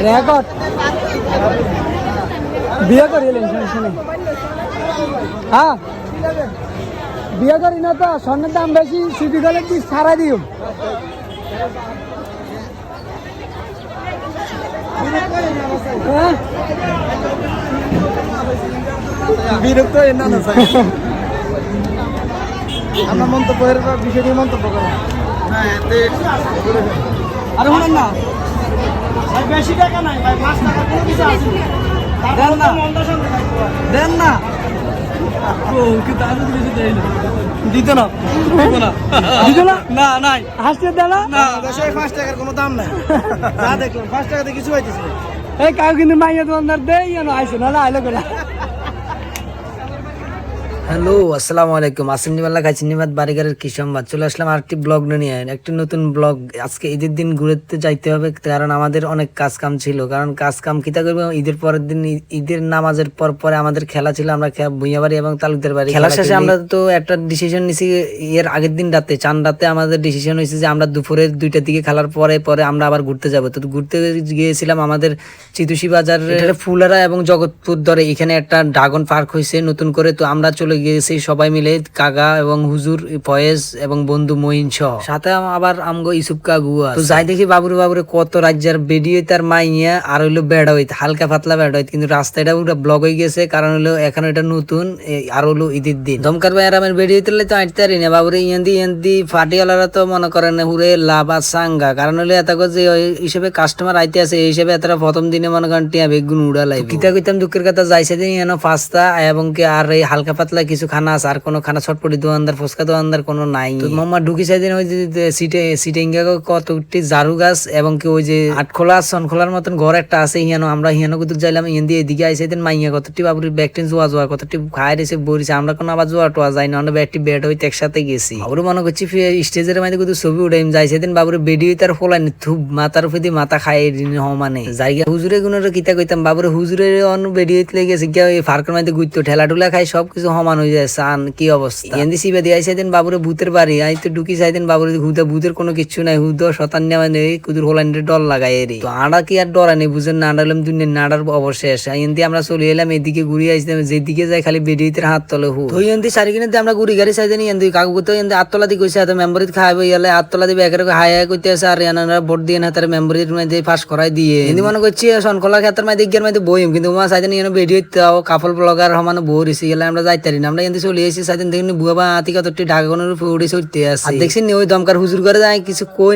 record বিয়ে করিলেন শুনে হ্যাঁ বিয়ে করি না তো স্বর্ণের দাম বেশি সিটি গলে কি ছাড়া দিও বিরক্ত না আমরা মন্তব্যের বিষয়টি মন্তব্য করি আর শুনেন না বেশি টাকা নাই ভাই 5 টাকা কোনো কিছু আছে দেন না দেন না দিত না দিত না না নাই হাসতে দেন না দেশে 5 টাকার কোনো দাম নাই যা দেখলাম 5 টাকাতে কিছু হইতেছে এই কাউ কিন্তু মাইয়া দোকানদার দেই না আইসো না আইলো কেনা হ্যালো আসসালামু আলাইকুম আসিনিবাল্লা কাচিনিবাদ বাড়িঘরের কি সংবাদ চলে আসলাম আরেকটি ব্লগ নিয়ে একটি নতুন ব্লগ আজকে ঈদের দিন ঘুরতে যাইতে হবে কারণ আমাদের অনেক কাজ কাম ছিল কারণ কাজ কাম কিতা করবো ঈদের পরের দিন ঈদের নামাজের পরে আমাদের খেলা ছিল আমরা ভুঁইয়া বাড়ি এবং তালুকদার বাড়ি খেলা শেষে আমরা তো একটা ডিসিশন নিছি এর আগের দিন রাতে চান রাতে আমাদের ডিসিশন হয়েছে যে আমরা দুপুরের 2টার দিকে খেলার পরে আমরা আবার ঘুরতে যাবো তো ঘুরতে গিয়েছিলাম আমাদের চিতুষি বাজার ফুলারা এবং জগৎপুর ধরে এখানে একটা ড্রাগন পার্ক হয়েছে নতুন করে তো আমরা চলে গিয়েছি সবাই মিলে কাকা এবং হুজুর ফয়েজ এবং বন্ধু মঈন সহ সাথে আবার আমগো ইসুফ কাগুয়া তো যাই দেখি বাবুরে কত রাজ্যের বেডিয়ে তার মাইয়া আর হইলো বেড়া হইতে হালকা পাতলা বেড়া হইতে কিন্তু রাস্তাটা পুরো ব্লক হয়ে গেছে কারণ হলো এখন এটা নতুন আর হলো ঈদের দিন দমকার ভাই আরামের বেডিয়ে তুললে তো আঁটতে পারি না বাবুরে ইয়ান্দি ফাটিওয়ালারা তো মনে করেন হুরে লাভ আর সাঙ্গা কারণ হলো এত যে হিসেবে কাস্টমার আইতে আছে এই হিসেবে এতটা প্রথম দিনে মনে করেন টিয়া বেগুন উড়ালাই কিতা কইতাম দুঃখের কথা যাইছে দিন এনো পাস্তা এবং কি আর এই হালকা পাতলা কিছু খানা আছে আর কোনো খানা ছটপটি দোকানদার ফুচকা দোকানদার কোনো নাই মাম্মা ঢুকি চাইদিন ওই যে সিটে কতটি ঝাড়ু গাছ এবং কি ওই যে আটখোলা সনখোলার মতন ঘর একটা আছে আমরা হিয়ানো কুতুক যাইলাম ইয়ান দিয়ে এদিকে আইসে দিন মাইয়া কতটি বাবুর ব্যাগটিন জোয়া কতটি খায় রেছে বরিছে আমরা কোনো আবার জোয়া টোয়া যাই না আমরা ব্যাগটি বেড হইতে একসাথে গেছি বাবুর মনে করছি স্টেজের মাঝে কিন্তু ছবি উঠাই যাই সেদিন বাবুর বেডি হইতে আর ফোলাই থুব মাথার উপর দিয়ে মাথা খায় মানে জায়গা হুজুরে গুণের কিতা কইতাম বাবুর হুজুরের অন্য বেডি হইতে লেগেছে গিয়া ওই ফার্কের মধ্যে ঘুরতো ঠেলা টুলা খাই সবকিছু সমান হয়ে যায় সান কি অবস্থা এন্দি সিবে দিয়ে আইসাইদিন বাবুরে ভূতের বাড়ি আই তো ঢুকি চাইদিন বাবুরে ভূতের কোনো কিছু নাই হুদ শতান মানে কুদুর হোলান্ডের ডর লাগাই এর তো আড়া কি আর ডরা নেই বুঝেন না আড়ালাম দুনিয়ার নাড়ার অবশেষ এন্দি আমরা চলে এলাম এদিকে ঘুরে আইছিলাম যেদিকে যাই খালি বেডিতে হাত তলে হু তো এন্দি সারি কিনে আমরা ঘুরি গাড়ি চাইদিন এন্দি কাকু তো এন্দি আতলা দি কইছে এত মেম্বারিত খাইবে ইয়ালে আতলা দিবে একের হাই কইতে আছে আর ইয়ানারা ভোট দিয়ে না তার মেম্বারিত মধ্যে পাস করাই দিয়ে এন্দি মনে করছি সনকলা ক্ষেত্রের মধ্যে গিয়ার মধ্যে বইম কিন্তু মা চাইদিন এনে বেডিতে কাপল ব্লগার সমানে বইছি গেলে আমরা যাইতারি না আমরা এন্দি চলে এসেছি সাইদিন দেখুন বুয়া বা আতি কতটি ঢাকা কোনের উপরে উড়ে চড়তে আছে দেখছি ওই দমকার হুজুর করে যায় কিছু কই